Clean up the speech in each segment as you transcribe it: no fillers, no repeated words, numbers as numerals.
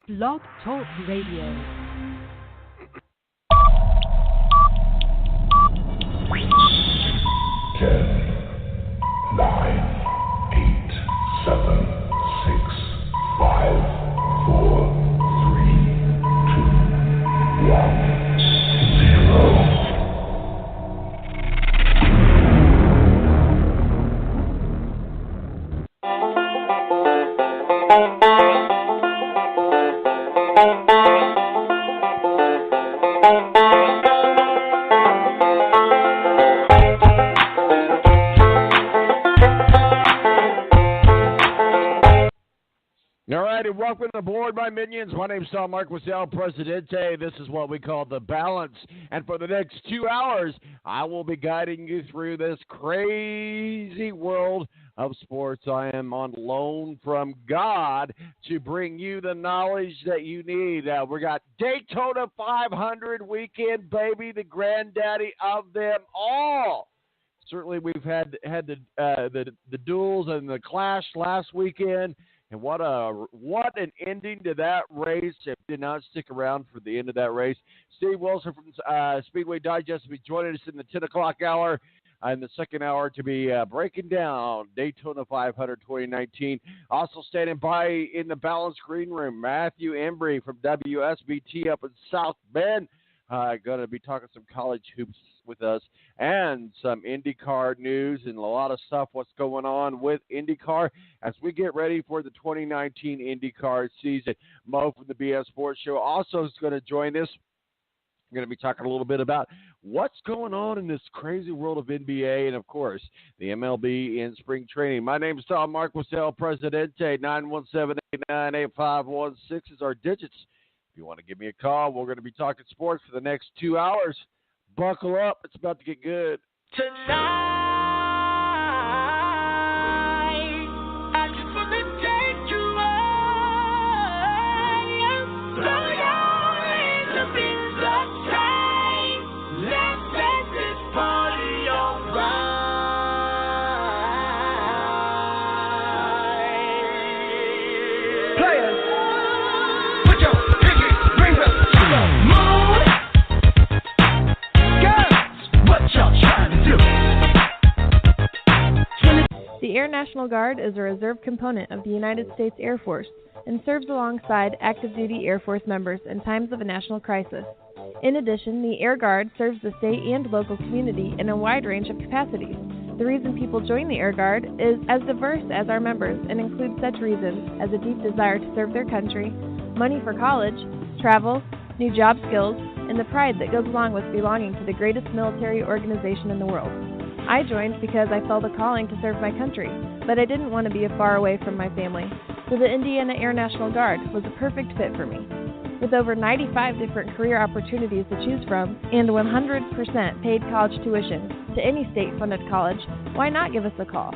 Blog Talk Radio. Ten, 9, 8, 7, 6, 5, 4, 3, 2, 1, 0. Welcome aboard, my minions. My name's Marquis, Presidente. This is what we call the balance. And for the next 2 hours, I will be guiding you through this crazy world of sports. I am on loan from God to bring you the knowledge that you need. We got Daytona 500 weekend, baby, the granddaddy of them all. Certainly, we've had the duels and the clash last weekend. And what an ending to that race. If you did not stick around for the end of that race, Steve Wilson from Speedway Digest will be joining us in the 10 o'clock hour in the second hour to be breaking down Daytona 500 2019. Also standing by in the Balance Green Room, Matthew Embry from WSBT up in South Bend. Going to be talking some college hoops with us and some IndyCar news and a lot of stuff what's going on with IndyCar as we get ready for the 2019 IndyCar season. Mo from the BS Sports Show also is going to join us. We're going to be talking a little bit about what's going on in this crazy world of NBA and, of course, the MLB in spring training. My name is Tom Marquis, Presidente. 917-898-8516 is our digits. If you want to give me a call, we're going to be talking sports for the next 2 hours. Buckle up. It's about to get good. Tonight, I just want to take you away. Throw your hands up in the sky. Let's make this party alright. Players, put your pinky rings up to the moon. The Air National Guard is a reserve component of the United States Air Force and serves alongside active-duty Air Force members in times of a national crisis. In addition, the Air Guard serves the state and local community in a wide range of capacities. The reason people join the Air Guard is as diverse as our members and includes such reasons as a deep desire to serve their country, money for college, travel, new job skills, and the pride that goes along with belonging to the greatest military organization in the world. I joined because I felt a calling to serve my country, but I didn't want to be far away from my family, so the Indiana Air National Guard was a perfect fit for me. With over 95 different career opportunities to choose from and 100% paid college tuition to any state-funded college, why not give us a call?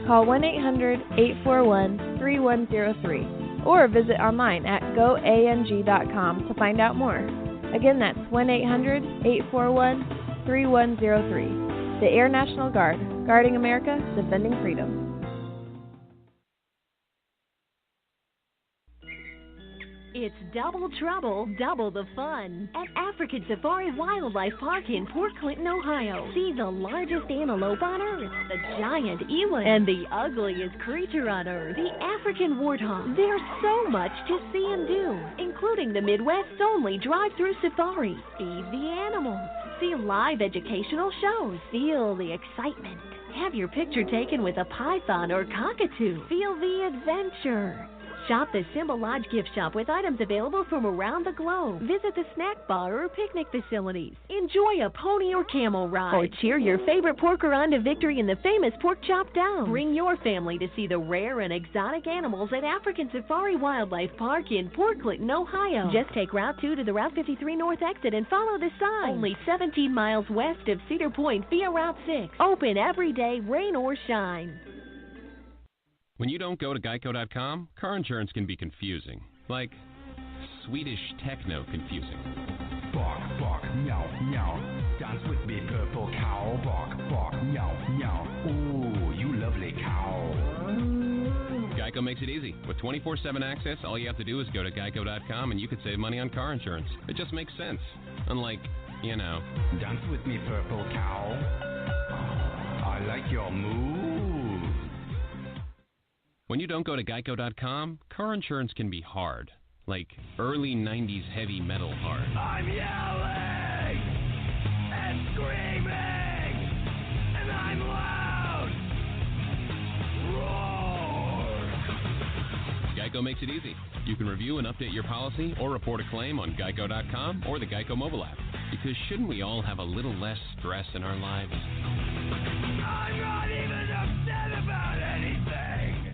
Call 1-800-841-3103 or visit online at goang.com to find out more. Again, that's 1-800-841-3103. The Air National Guard, guarding America, defending freedom. It's double trouble, double the fun at African Safari Wildlife Park in Port Clinton, Ohio. See the largest antelope on Earth, the giant eland, and the ugliest creature on Earth, the African warthog. There's so much to see and do, including the Midwest's only drive-through safari. Feed the animals. See live educational shows. Feel the excitement. Have your picture taken with a python or cockatoo. Feel the adventure. Shop the Symbol Lodge gift shop with items available from around the globe. Visit the snack bar or picnic facilities. Enjoy a pony or camel ride. Or cheer your favorite porker on to victory in the famous Pork Chop Down. Bring your family to see the rare and exotic animals at African Safari Wildlife Park in Port Clinton, Ohio. Just take Route 2 to the Route 53 North exit and follow the sign. Only 17 miles west of Cedar Point via Route 6. Open every day, rain or shine. When you don't go to Geico.com, car insurance can be confusing. Like Swedish techno confusing. Bark, bark, meow, meow. Dance with me, purple cow. Bark, bark, meow, meow. Ooh, you lovely cow. Geico makes it easy. With 24/7 access, all you have to do is go to geico.com and you can save money on car insurance. It just makes sense. Unlike, Dance with me, purple cow. I like your moves. When you don't go to geico.com, car insurance can be hard. Like early 90s heavy metal hard. I'm yelling and screaming and I'm loud. Roar. Geico makes it easy. You can review and update your policy or report a claim on geico.com or the Geico mobile app. Because shouldn't we all have a little less stress in our lives? I'm not even upset about anything.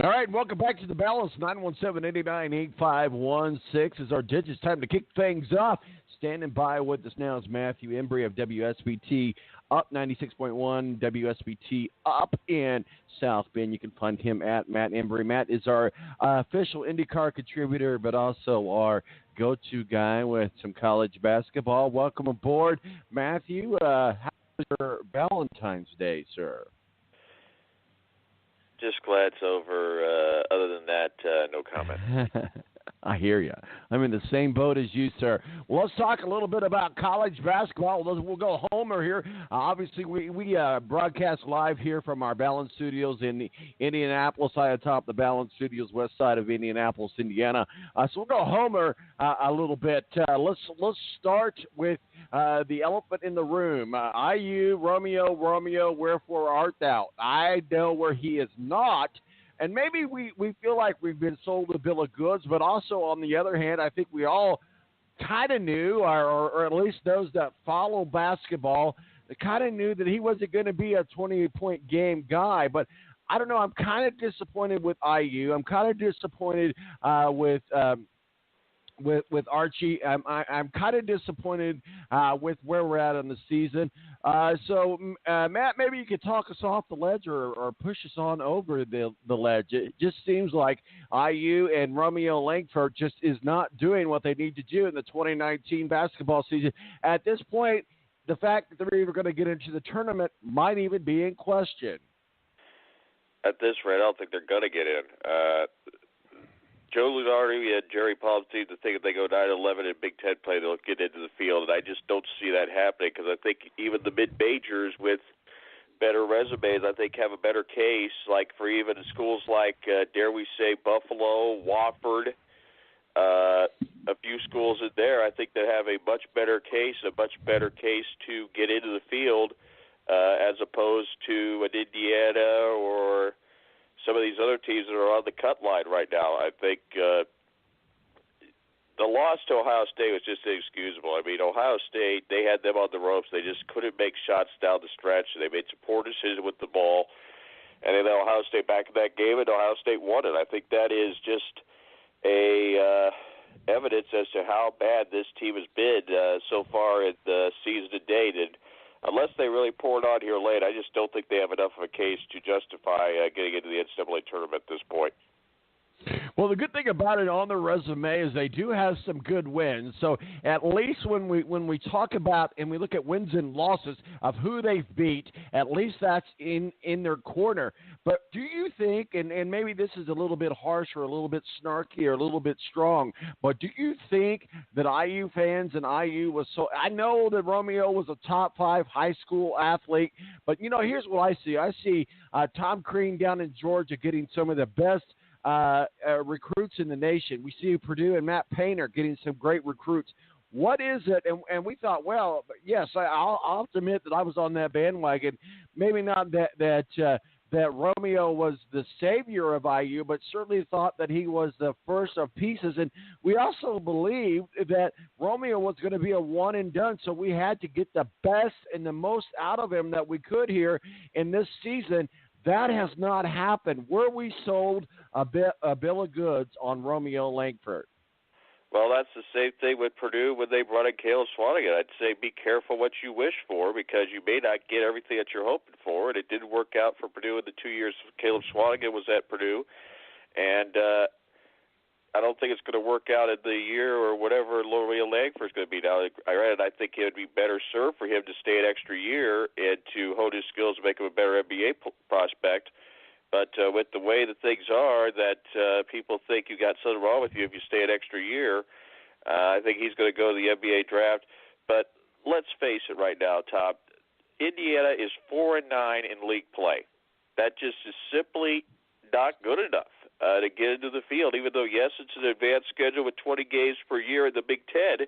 All right, welcome back to the Balance. 917-898-8516 is our digits. Time to kick things off. Standing by with us now is Matthew Embry of WSBT Up 96.1, WSBT Up in South Bend. You can find him at Matt Embry. Matt is our official IndyCar contributor, but also our go-to guy with some college basketball. Welcome aboard, Matthew. How was your Valentine's Day, sir? Just glad it's over. Other than that, no comment. I hear you. I'm in the same boat as you, sir. Well, let's talk a little bit about college basketball. We'll go homer here. Obviously, we broadcast live here from our Balance Studios in the Indianapolis, high atop the Balance Studios west side of Indianapolis, Indiana. So we'll go homer a little bit. Let's start with the elephant in the room. IU, Romeo, wherefore art thou? I know where he is not. And maybe we feel like we've been sold a bill of goods, but also on the other hand, I think we all kind of knew, or at least those that follow basketball, kind of knew that he wasn't going to be a 28-point game guy. But I don't know. I'm kind of disappointed with IU. I'm kind of disappointed with Archie. I'm kind of disappointed with where we're at in the season. So Matt, maybe you could talk us off the ledge or push us on over the ledge. It just seems like IU and Romeo Langford just is not doing what they need to do in the 2019 basketball season. At this point, the fact that they're even going to get into the tournament might even be in question. At this rate, I don't think they're going to get in. Joe Lunardi and Jerry Palm seem to think if they go 9-11 in Big Ten play, they'll get into the field, and I just don't see that happening because I think even the mid-majors with better resumes, I think, have a better case, like for even schools like, dare we say, Buffalo, Wofford, a few schools in there, I think that have a much better case to get into the field as opposed to an Indiana or some of these other teams that are on the cut line right now. I think the loss to Ohio State was just inexcusable. I mean, Ohio State, they had them on the ropes. They just couldn't make shots down the stretch. They made some poor decisions with the ball. And they let Ohio State back in that game, and Ohio State won it. I think that is just a evidence as to how bad this team has been so far in the season to date. And unless they really pour it on here late, I just don't think they have enough of a case to justify getting into the NCAA tournament at this point. Well, the good thing about it on their resume is they do have some good wins. So at least when we talk about and we look at wins and losses of who they've beat, at least that's in their corner. But do you think, and maybe this is a little bit harsh or a little bit snarky or a little bit strong, but do you think that IU fans and IU was so – I know that Romeo was a top 5 high school athlete, but, here's what I see. I see Tom Crean down in Georgia getting some of the best recruits in the nation. We see Purdue and Matt Painter getting some great recruits. What is it? And we thought, well, yes, I'll have to admit that I was on that bandwagon. Maybe not that Romeo was the savior of IU, but certainly thought that he was the first of pieces. And we also believed that Romeo was going to be a one and done, so we had to get the best and the most out of him that we could here in this season. That has not happened. Were we sold a bill of goods on Romeo Langford? Well, that's the same thing with Purdue when they brought in Caleb Swanigan. I'd say be careful what you wish for because you may not get everything that you're hoping for, and it didn't work out for Purdue in the 2 years Caleb Swanigan was at Purdue. And I don't think it's going to work out in the year or whatever Loreal Langford is going to be now. I think it would be better served for him to stay an extra year and to hone his skills and make him a better NBA prospect. But with the way that things are, that people think you got something wrong with you if you stay an extra year, I think he's going to go to the NBA draft. But let's face it right now, Tom. Indiana is 4-9 in league play. That just is simply not good enough to get into the field, even though, yes, it's an advanced schedule with 20 games per year in the Big Ten.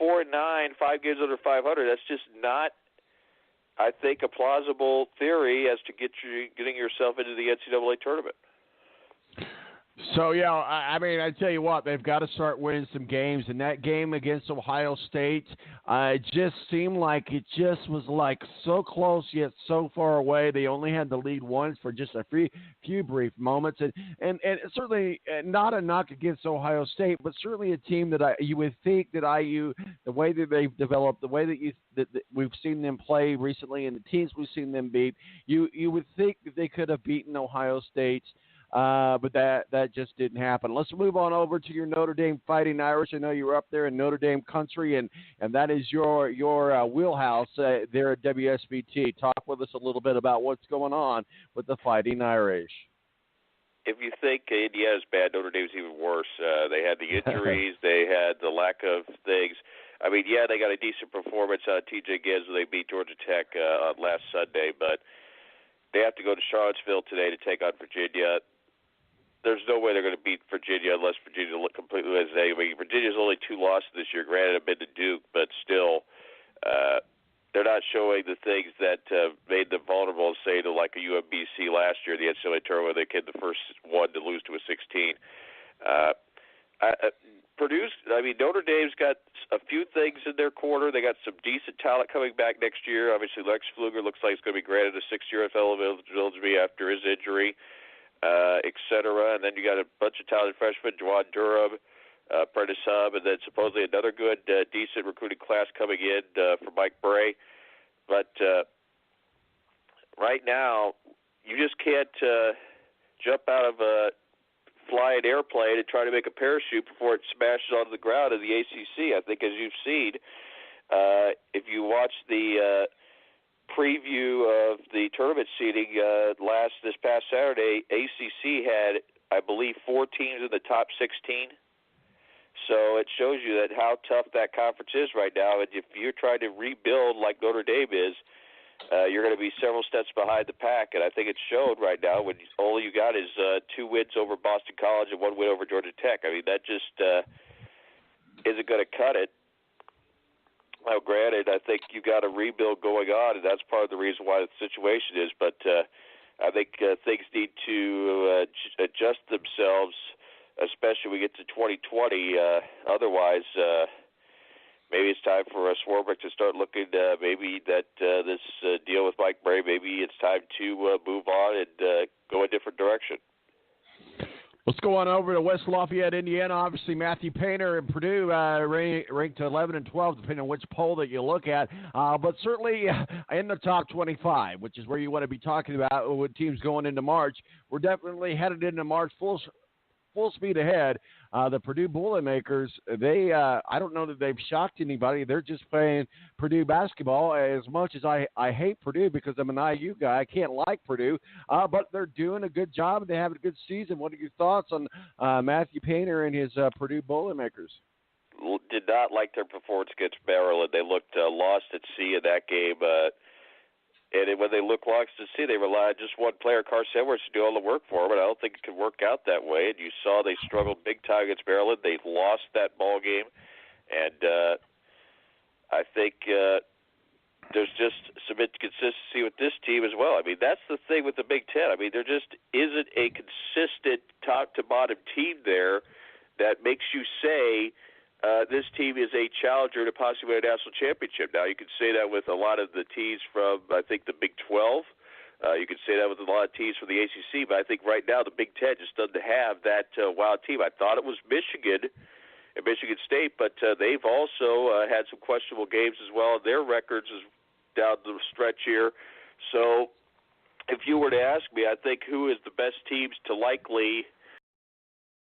4-9, 5 games under 500, that's just not, I think, a plausible theory as to getting yourself into the NCAA tournament. So, yeah, I mean, I tell you what, they've got to start winning some games. And that game against Ohio State, it just seemed like it just was like so close yet so far away. They only had the lead once for just a few brief moments. And certainly not a knock against Ohio State, but certainly a team that you would think that IU, the way that they've developed, the way that we've seen them play recently and the teams we've seen them beat, you would think that they could have beaten Ohio State. But that just didn't happen. Let's move on over to your Notre Dame Fighting Irish. I know you were up there in Notre Dame country, and that is your wheelhouse there at WSBT. Talk with us a little bit about what's going on with the Fighting Irish. If you think Indiana's bad, Notre Dame's even worse. They had the injuries. They had the lack of things. I mean, yeah, they got a decent performance out of T.J. Gibbs when they beat Georgia Tech on last Sunday, but they have to go to Charlottesville today to take on Virginia. There's no way they're going to beat Virginia unless Virginia completely wins. I mean, Virginia's only 2 losses this year. Granted, I've been to Duke, but still, they're not showing the things that made them vulnerable, say, to like a UMBC last year, the NCAA tournament. They came the first one to lose to a 16. Notre Dame's got a few things in their corner. They got some decent talent coming back next year. Obviously, Lex Pfluger looks like he's going to be granted a 6-year eligibility after his injury. Et cetera, and then you got a bunch of talented freshmen, Juwan Durham, Prentice Hub, and then supposedly another good, decent recruiting class coming in for Mike Bray. But right now, you just can't jump out of a flying airplane and try to make a parachute before it smashes onto the ground in the ACC. I think, as you've seen, if you watch the preview of the tournament seeding this past Saturday, ACC had, I believe, 4 teams in the top 16. So it shows you that how tough that conference is right now. And if you're trying to rebuild like Notre Dame is, you're going to be several steps behind the pack. And I think it's showed right now when all you got is 2 wins over Boston College and 1 win over Georgia Tech. I mean, that just isn't going to cut it. Now, granted, I think you got a rebuild going on, and that's part of the reason why the situation is. But I think things need to adjust themselves, especially when we get to 2020. Otherwise, maybe it's time for Swarbrick to start looking maybe that this deal with Mike Bray, maybe it's time to move on and go a different direction. Let's go on over to West Lafayette, Indiana. Obviously, Matthew Painter and Purdue ranked 11 and 12, depending on which poll that you look at. But certainly in the top 25, which is where you want to be talking about with teams going into March. We're definitely headed into March full speed ahead. The Purdue Boilermakers, I don't know that they've shocked anybody. They're just playing Purdue basketball. As much as I hate Purdue because I'm an IU guy, I can't like Purdue, but they're doing a good job. They have a good season. What are your thoughts on Matthew Painter and his Purdue Boilermakers? Did not like their performance against Maryland. They looked lost at sea in that game. And when they look lost at sea, they rely on just one player, Carson Edwards, to do all the work for them. And I don't think it could work out that way. And you saw they struggled big time against Maryland. They lost that ball game. And I think there's just some inconsistency with this team as well. I mean, that's the thing with the Big Ten. I mean, there just isn't a consistent top-to-bottom team there that makes you say this team is a challenger to possibly win a national championship. Now, you can say that with a lot of the teams from, I think, the Big 12. You can say that with a lot of teams from the ACC, but I think right now the Big Ten just doesn't have that wild team. I thought it was Michigan at Michigan State, but they've also had some questionable games as well. Their records is down the stretch here. So if you were to ask me, I think who is the best teams to likely